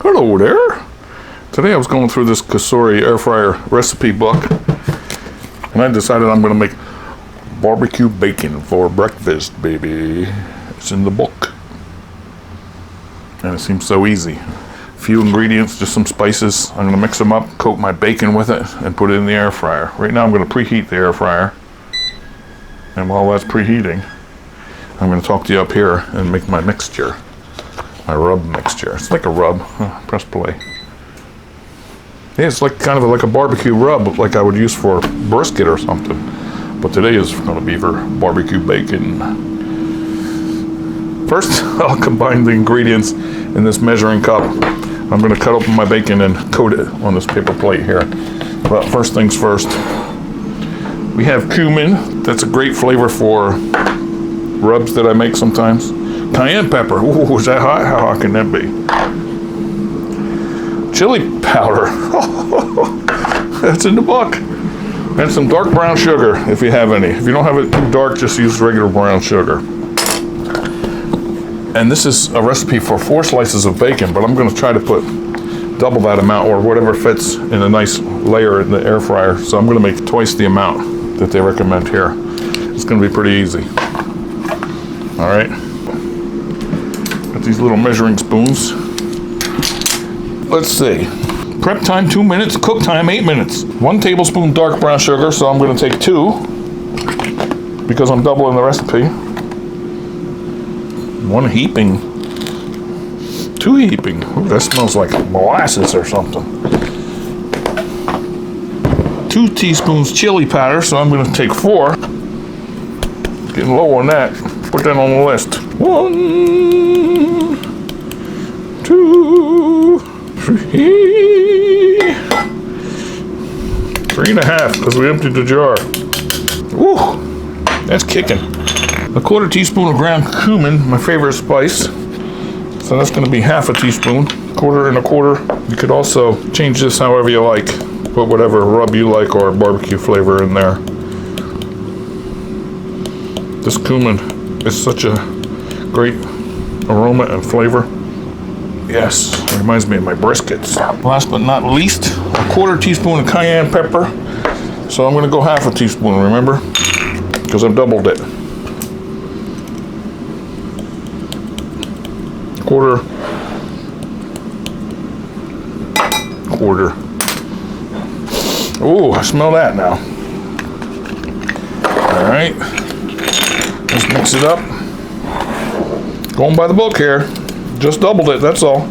Hello there. Today I was going through this Kasori air fryer recipe book, and I decided I'm going to make barbecue bacon for breakfast, baby. It's in the book. And it seems so easy. Few ingredients, just some spices. I'm going to mix them up, coat my bacon with it, and put it in the air fryer. Right now I'm going to preheat the air fryer. And while that's preheating, I'm going to talk to you up here and make my mixture. My rub mixture. It's like a rub. Press play. Yeah, it's like kind of like a barbecue rub, like I would use for brisket or something. But today is going to be for barbecue bacon. First, I'll combine the ingredients in this measuring cup. I'm going to cut open my bacon and coat it on this paper plate here. But first things first, we have cumin. That's a great flavor for rubs that I make sometimes. Cayenne pepper. Ooh, is that hot? How hot can that be? Chili powder. That's in the book. And some dark brown sugar, if you have any. If you don't have it too dark, just use regular brown sugar. And this is a recipe for 4 slices of bacon, but I'm going to try to put double that amount or whatever fits in a nice layer in the air fryer. So I'm going to make twice the amount that they recommend here. It's going to be pretty easy. All right. Got these little measuring spoons. Let's see. Prep time 2 minutes, cook time 8 minutes. 1 tablespoon dark brown sugar, so I'm going to take 2 because I'm doubling the recipe. 1 heaping. 2 heaping. Ooh, that smells like molasses or something. 2 teaspoons chili powder, so I'm going to take 4. Getting low on that. Put that on the list. 1, 2, 3. 3.5 because we emptied the jar. Woo, that's kicking. 1/4 teaspoon of ground cumin, my favorite spice. So that's going to be half a teaspoon. 1/4 and 1/4. You could also change this however you like. Put whatever rub you like or barbecue flavor in there. This cumin is such a great aroma and flavor. Yes, it reminds me of my briskets. Last but not least, 1/4 teaspoon of cayenne pepper. So I'm going to go half a teaspoon, remember? Because I've doubled it. 1/4. Ooh, I smell that now. All right. Let's mix it up. Going by the book here. Just doubled it, that's all.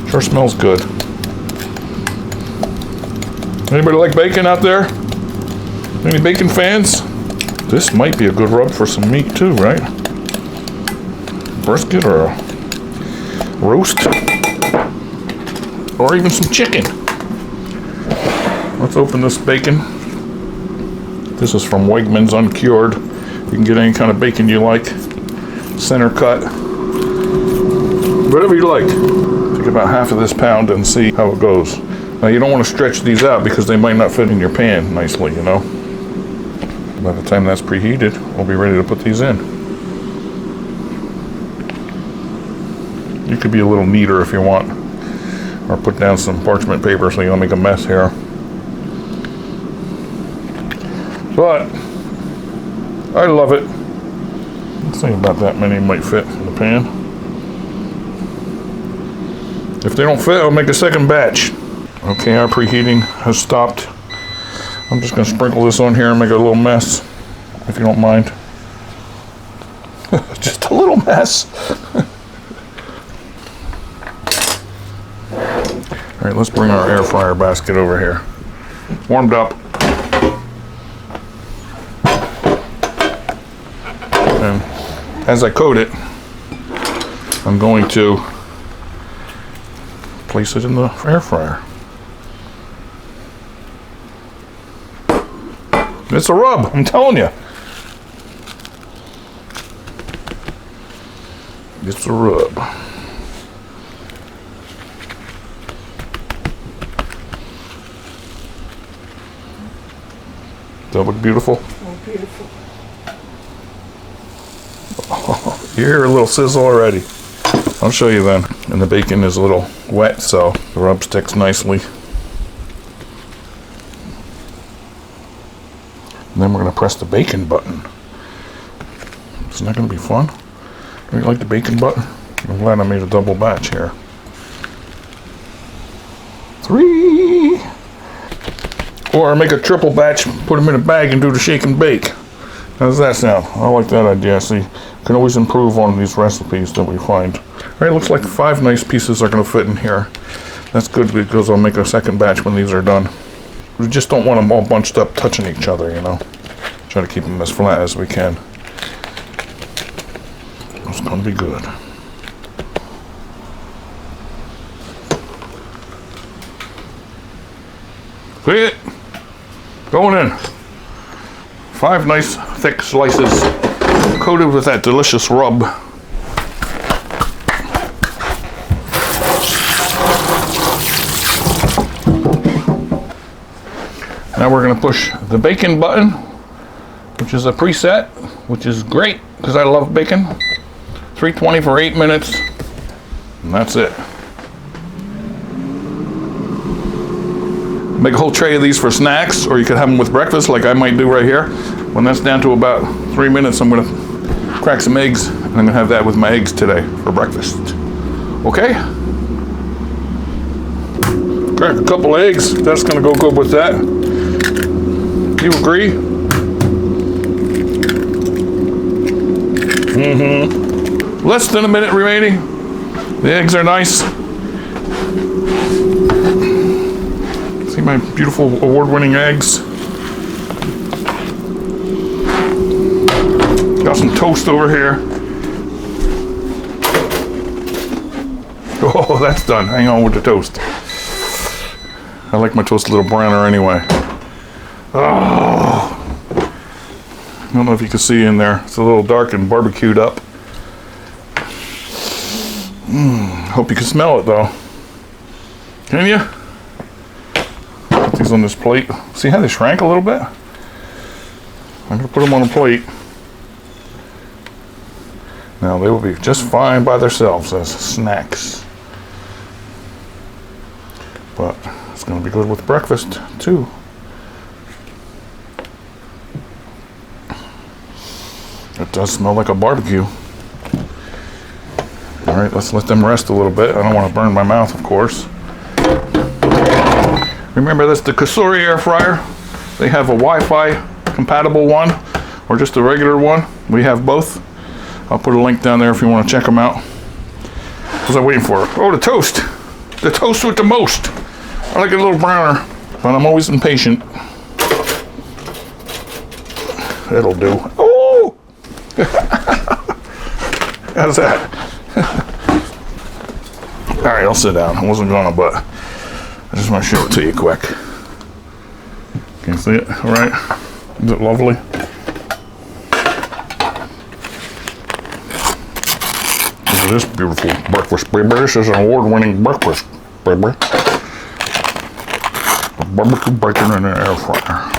Sure smells good. Anybody like bacon out there? Any bacon fans? This might be a good rub for some meat too, right? Brisket or a roast. Or even some chicken. Let's open this bacon. This is from Wegmans Uncured. You can get any kind of bacon you like. Center cut. Whatever you like. Take about half of this pound and see how it goes. Now you don't want to stretch these out because they might not fit in your pan nicely, you know. By the time that's preheated, we'll be ready to put these in. You could be a little neater if you want. Or put down some parchment paper so you don't make a mess here. But I love it. Let's see, about that many might fit in the pan. If they don't fit, I'll make a second batch. Okay, our preheating has stopped. I'm just going to sprinkle this on here and make a little mess, if you don't mind. Just a little mess. All right, let's bring our air fryer basket over here. Warmed up. And as I coat it, I'm going to place it in the air fryer. It's a rub, I'm telling you. It's a rub. Does that look beautiful? Oh, beautiful. Oh, You hear a little sizzle already. I'll show you then. And the bacon is a little wet, so the rub sticks nicely. And then we're going to press the bacon button. Isn't that going to be fun? Do you like the bacon button? I'm glad I made a double batch here. 3. Or make a triple batch, put them in a bag and do the shake and bake. How does that sound? I like that idea. See, can always improve on these recipes that we find. All right, looks like 5 nice pieces are going to fit in here. That's good because I'll make a second batch when these are done. We just don't want them all bunched up touching each other, you know. Try to keep them as flat as we can. It's going to be good. See it? Going in. 5 nice thick slices coated with that delicious rub. Now we're going to push the bacon button, which is a preset, which is great because I love bacon. 320 for 8 minutes, and that's it. Make a whole tray of these for snacks, or you could have them with breakfast like I might do right here. When that's down to about 3 minutes, I'm going to crack some eggs, and I'm going to have that with my eggs today for breakfast. Okay? Crack a couple eggs, that's going to go good with that. You agree? Mm-hmm. Less than a minute remaining. The eggs are nice. See my beautiful award-winning eggs. Got some toast over here. Oh, that's done. Hang on with the toast. I like my toast a little browner anyway. Oh, I don't know if you can see in there. It's a little dark and barbecued up. Hope you can smell it though. Can you? Put these on this plate. See how they shrank a little bit? I'm going to put them on a plate. Now they will be just fine by themselves as snacks. But it's going to be good with breakfast too. It does smell like a barbecue. All right, let's let them rest a little bit. I don't want to burn my mouth, of course. Remember, that's the Kasuri air fryer. They have a Wi-Fi compatible one or just a regular one. We have both. I'll put a link down there if you want to check them out. What was I waiting for? Oh, the toast. The toast with the most. I like it a little browner, but I'm always impatient. It'll do. Oh! How's that? All right, I'll sit down. I wasn't gonna, but I just want to show it to you quick. Can you see it? All right. Is it lovely? Look at this beautiful breakfast, baby. This is an award-winning breakfast, baby. A barbecue bacon in an air fryer.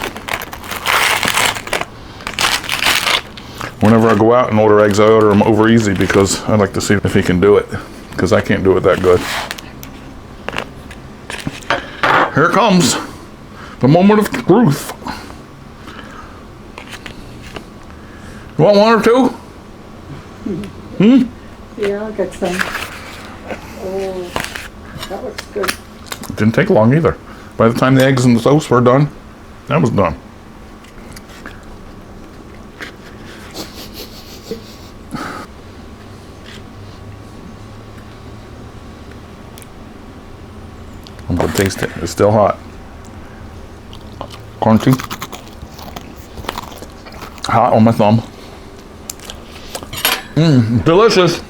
Whenever I go out and order eggs, I order them over easy because I like to see if he can do it, because I can't do it that good. Here it comes, the moment of truth. You want one or two? Yeah, I'll get some. Oh, that looks good. It didn't take long either. By the time the eggs and the toast were done, that was done. I'm gonna taste it. It's still hot. Crunchy. Hot on my thumb. Delicious.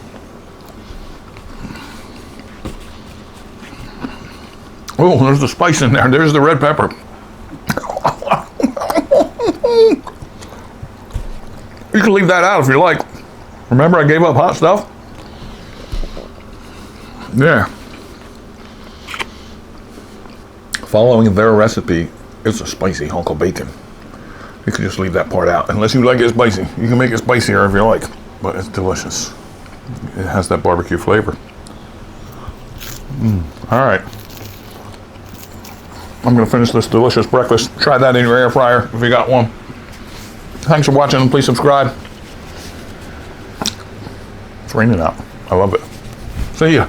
Oh, there's the spice in there. There's the red pepper. You can leave that out if you like. Remember, I gave up hot stuff? Yeah. Following their recipe, it's a spicy hunk of bacon. You can just leave that part out, unless you like it spicy. You can make it spicier if you like, but it's delicious. It has that barbecue flavor. All right. I'm going to finish this delicious breakfast. Try that in your air fryer if you got one. Thanks for watching, and please subscribe. It's raining out. I love it. See ya.